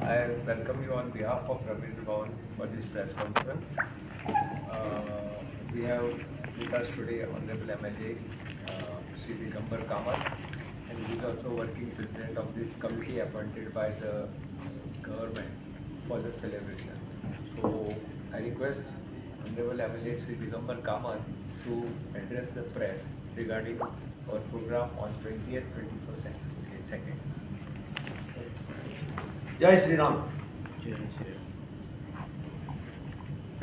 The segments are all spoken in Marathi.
I welcome you on behalf of Rabindra Bhavan for this press conference. We have with us today Honorable MLA Sri Digambar Kamath, and he is also working president of this committee appointed by the government for the celebration. So I request Honorable MLA Sri Digambar Kamath to address the press regarding our program on 20th, 21st and 22nd. जय श्रीराम.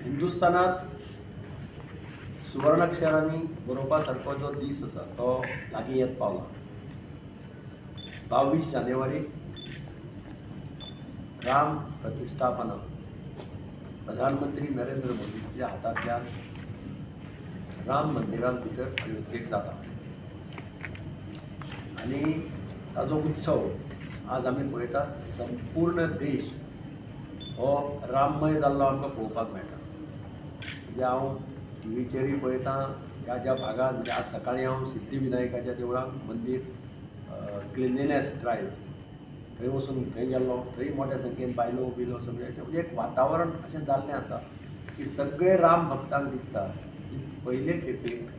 हिंदुस्थानात सुवर्णाक्षरांनी बरोवपा सारको जो दीस आसा तो लागीं येत पावला. 22 जानेवारी राम प्रतिष्ठापना प्रधानमंत्री नरेंद्र मोदीच्या हातांतल्यान राम मंदिरांत भितर अयोध्येक जाता आनी ताजो उत्सव आज आमी पळयतात. संपूर्ण देश हो राममय जाल्लो आमकां पळोवपाक मेळटा. म्हणजे हांव टीव्हीचेरूय पळयतां ज्या ज्या भागांत, म्हणजे आज सकाळीं हांव सिद्धिविनायकाच्या देवळाक मंदिर क्लिनलीनेस ड्रायव्ह थंय वचून थंय गेल्लो. थंय मोठ्या संख्येन बायलो बिलो सगळे अशें म्हणजे एक वातावरण अशें जाल्लें आसा की सगळे राम भक्तांक दिसता की पयले खेपेक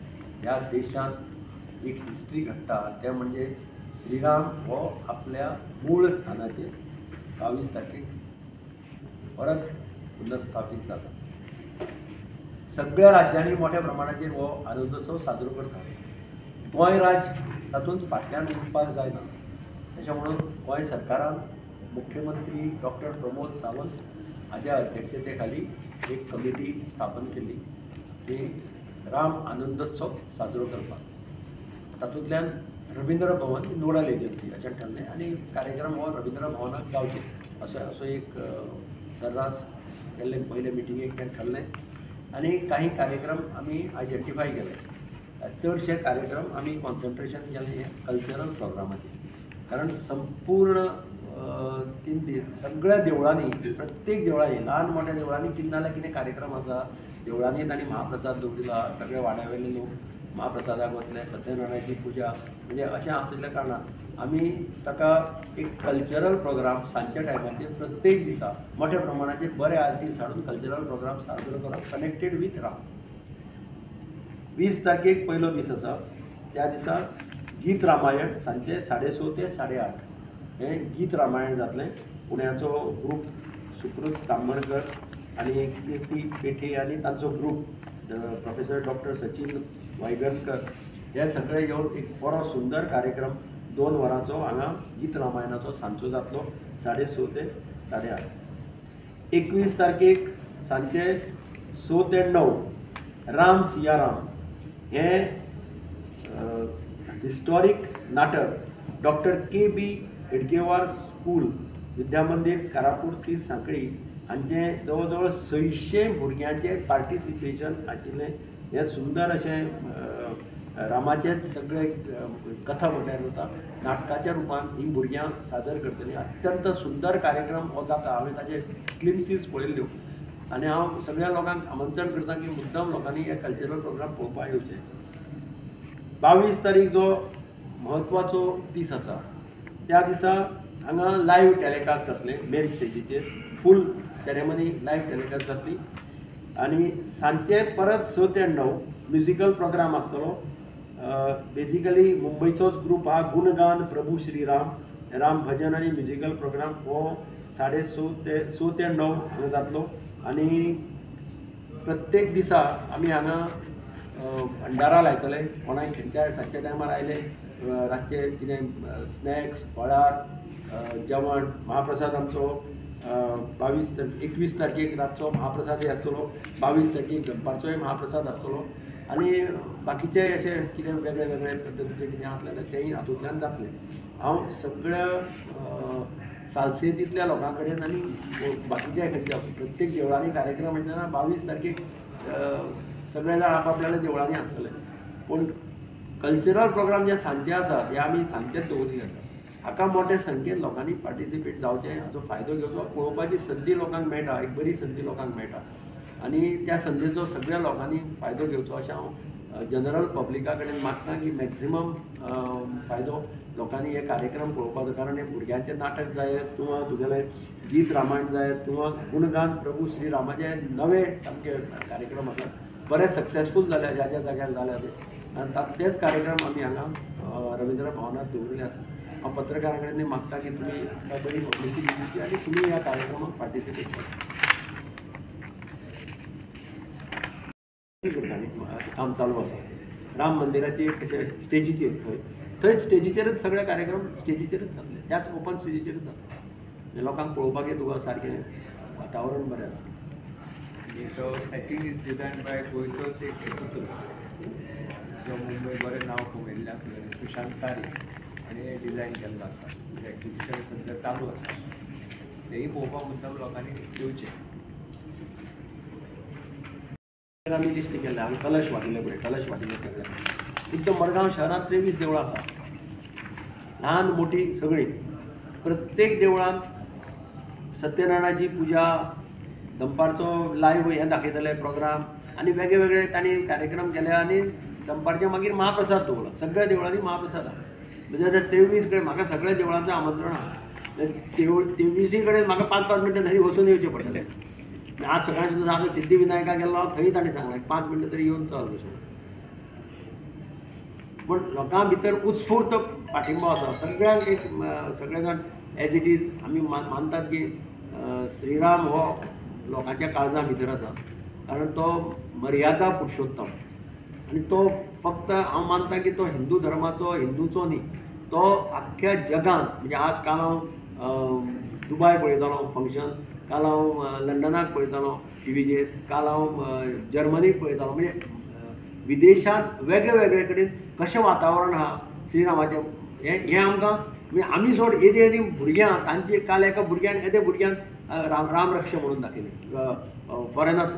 ह्या देशांत एक हिस्ट्री घडटा. तें म्हणजे श्रीराम हो आपल्या मूळ स्थानाचेर 22 तारखेक परत पुनर्स्थापीत जाता. सगळ्या राज्यांनी मोठ्या प्रमाणाचेर हो आनंदोत्सव साजरो करता. गोंय राज्य तातूंत फाटल्यान उरपाक जायना. तशें म्हणून गोंय सरकारान मुख्यमंत्री डॉक्टर प्रमोद सावंत हाच्या अध्यक्षते खाली एक कमिटी स्थापन केली की राम आनंदोत्सव साजरो करपाक. तातूंतल्यान रवींद्र भवन ही नोडल एजन्सी अशें ठरलें आनी कार्यक्रम हो रवींद्र भवनाक जावचे असो एक सर्रास केल्ले पयले मिटिंगेक तें ठरलें. आनी काही कार्यक्रम आमी आयडेंटिफाय केले. चडशे कार्यक्रम आमी कॉन्सन्ट्रेशन केलें हे कल्चरल प्रोग्रामाचेर. कारण संपूर्ण 3 दीस सगळ्या देवळांनी, प्रत्येक देवळांनी, ल्हान मोठ्या देवळांनी कितें जाल्यार कितें कार्यक्रम आसा. देवळांनी तांणी महाप्रसाद दवरिला. सगळे वाड्यावेले लोक महाप्रसादाक वतले. सत्यनारायणाची पुजा म्हणजे अशें आशिल्ल्या कारणान आमी ताका एक कल्चरल प्रोग्राम सांजच्या टायमाचेर प्रत्येक दिसा मोठ्या प्रमाणाचेर बरे आर्टिस्ट हाडून कल्चरल प्रोग्राम साजरो करप कनेक्टेड वीथ राम. 20 तारखेक पयलो दीस आसा. त्या दिसा गीत रामायण सांजचे 6:30 ते 8:30 हें गीत रामायण जातलें. पुण्याचो ग्रूप सुकृत तांबणकर आनी कीर्ती पेठे आनी तांचो ग्रूप प्रोफेसर डॉक्टर सचिन वायगरकर हे सगळे येवन एक बरो सुंदर कार्यक्रम 2 वरांचो हांगा गीत रामायणाचो सांजचो जातलो 6:30 ते 8:30. 21 तारखेक सांजचे 6 ते 9 राम सिया राम हें हिस्टॉरीक नाटक डॉक्टर के.बी. हेडगेवार स्कूल विद्यामंदिर कारापूर 30 सांखळी हांचे जवळ जवळ 600 भुरग्यांचे पार्टिसिपेशन आशिल्लें. हें सुंदर अशें रामाचेच सगळे कथा म्हटल्यार जाता नाटकाच्या रुपान ही भुरग्यां सादर करतलीं. अत्यंत सुंदर कार्यक्रम हो जाता. हांवें ताचे क्लिम्सीस पळयल्ल्यो आनी हांव सगळ्या लोकांक आमंत्रण करता की मुद्दम लोकांनी हे कल्चरल प्रोग्राम पळोवपाक येवचे. 22 तारीख जो म्हत्वाचो दीस आसा त्या दिसा हांगा लायव्ह टॅलिकास्ट जातले. मेन स्टेजीचेर फूल सेरेमनी लायव्ह टॅलिकास्ट जातली. आनी सांजचे परत 6 ते 9 म्युजिकल प्रोग्राम आसतलो. बेसिकली मुंबयचोच ग्रूप हा गुणगान प्रभू श्रीराम राम भजन आनी म्युजिकल प्रोग्राम हो 6:30 ते 9 हांगा जातलो. आनी प्रत्येक दिसा आमी हांगा भंडारा लायतले. कोणाक खंयच्या सांजच्या टायमार आयले रातचे कितें स्नॅक्स फळार जेवण महाप्रसाद आमचो 21 तारखेक रातचो महाप्रसादय आसतलो. 22 तारखेक दनपारचोय महाप्रसाद आसतलो. आनी बाकीचे अशे कितें वेगळे वेगळे पद्दतीचे कितें आसलें तेंय हातूंतल्यान जातलें. हांव सगळ्या सालसेतींतल्या लोकां कडेन आनी बाकीच्या खंयच्या प्रत्येक देवळांनी कार्यक्रम आसतना 22 तारखेक सगळे जाण आपआपल्या देवळांनी आसतले. पूण कल्चरल प्रोग्राम जे सांजचे आसात हे आमी सांजचेच दवरिल्ले आसा. हाका मोठ्या संख्येन लोकांनी पार्टिसिपेट जावचें, हाचो फायदो घेवचो, पळोवपाची संदी लोकांक मेळटा. एक बरी संदी लोकांक मेळटा आनी त्या संदेचो सगळ्या लोकांनी फायदो घेवचो अशें हांव जनरल पब्लिका कडेन मागता की मॅक्झिमम फायदो लोकांनी हे कार्यक्रम पळोवपाचो, कारण हे भुरग्यांचे नाटक जायत किंवा तुगेले गीत रामायण जायत किंवा गुणगान प्रभू श्री रामाचे नवे सामके कार्यक्रम आसात बरे सक्सेसफूल जाले ज्या ज्या जाग्यार जाल्या ते, आनी तेच कार्यक्रम आमी हांगा रवींद्र भवनात दवरिल्ले आसा. हांव पत्रकारा कडेन मागता की तुमी बरी पब्लिसिटी दिवची आनी तुमी ह्या कार्यक्रमाक पार्टिसिपेट करता. काम चालू आसा राम मंदिराची स्टेजीचेर थंय स्टेजीचेरच सगळे कार्यक्रम स्टेजीचेरच जातले, त्याच ओपन स्टेजीचेरच जातले. लोकांक पळोवपाकय तुका सारकें वातावरण बरें आसा. आणि तो सेटींग इज डिझायन बाय गोंयचोच एक जो मुंबय बरें नांव कमयल्लें आसा सुशांत तारी हाणें डिझायन केल्लो आसा. एक्झिबिशन सद्या चालू आसा, तेंय पळोवपाक मुद्दम लोकांनी येवचें. आमी लिस्ट केल्ले हांवें कलश वाटिल्ले पळय, कलश वाटिल्ले सगळे. एकदम मडगांव शहरांत 23 देवळां आसा, ल्हान मोठी सगळीं. प्रत्येक देवळांत सत्यनारायणाची पुजा, दनपारचो लायव्ह हे दाखयतले प्रोग्राम आनी वेगळे वेगळे तांणी कार्यक्रम केले. आनी दनपारचे मागीर महाप्रसाद दवरला सगळ्या देवळांनी महाप्रसाद आहा. म्हणजे आतां 23 कडेन म्हाका सगळ्या देवळांचें आमंत्रण आहा. 23 कडेन म्हाका 5-5 मिनटां थंय वचून येवचें पडटलें. आज सकाळी सुद्दां आतां सिद्धिविनायका गेल्लो थंय ताणें सांगलें 5 मिनटां तरी येवन चल कशें. पूण लोकां भितर उत्स्फूर्त पाठिंबो आसा सगळ्यांक. एक सगळे जाण एज इट इज आमी मानतात की श्रीराम हो लोकांच्या काळजां भितर आसा, कारण तो मर्यादा पुरुशोत्तम. आनी तो फक्त हांव मानता की तो हिंदू धर्माचो हिंदूचो न्ही, तो आख्ख्या जगांत. म्हणजे आज काल हांव दुबाय पळयतालो फंक्शन, काल हांव लंडनाक पळयतालो टीव्हीचेर, काल हांव जर्मनीक पळयतालो. म्हणजे विदेशांत वेगळे वेगळे कडेन कशें वातावरण आहा श्रीरामाचें हें आमकां. म्हणजे आमी सोड येदी भुरग्यां तांचे काल एका भुरग्यान येदे भुरग्यान राम रक्ष म्हणून दाखयलें फॉरेनांत.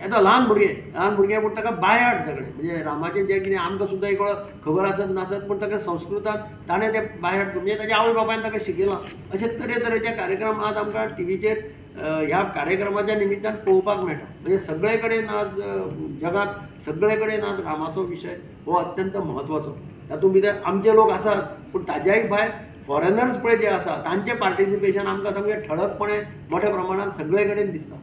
येता ल्हान भुरगें पूण ताका बाय हार्ट सगळें. म्हणजे रामाचें जें कितें आमकां सुद्दां एक वेळ खबर आसत नासत पूण ताका संस्कृतांत ताणें तें बाय हार्ट म्हणजे ताच्या आवय बापायन ताका शिकयलां. अशे तरेतरेचे कार्यक्रम आज आमकां टीव्हीचेर ह्या कार्यक्रमाच्या निमित्तान पळोवपाक मेळटा. म्हणजे सगळे कडेन आज जगांत सगळे कडेन आज रामाचो विशय हो अत्यंत म्हत्वाचो. तातूंत भितर आमचे लोक आसाच पूण ताज्याय भायर फॉरेनर्स पळय जे आसा तांचें पार्टिसिपेशन आमकां सामकें ठळकपणे मोठ्या प्रमाणांत सगळे कडेन दिसता.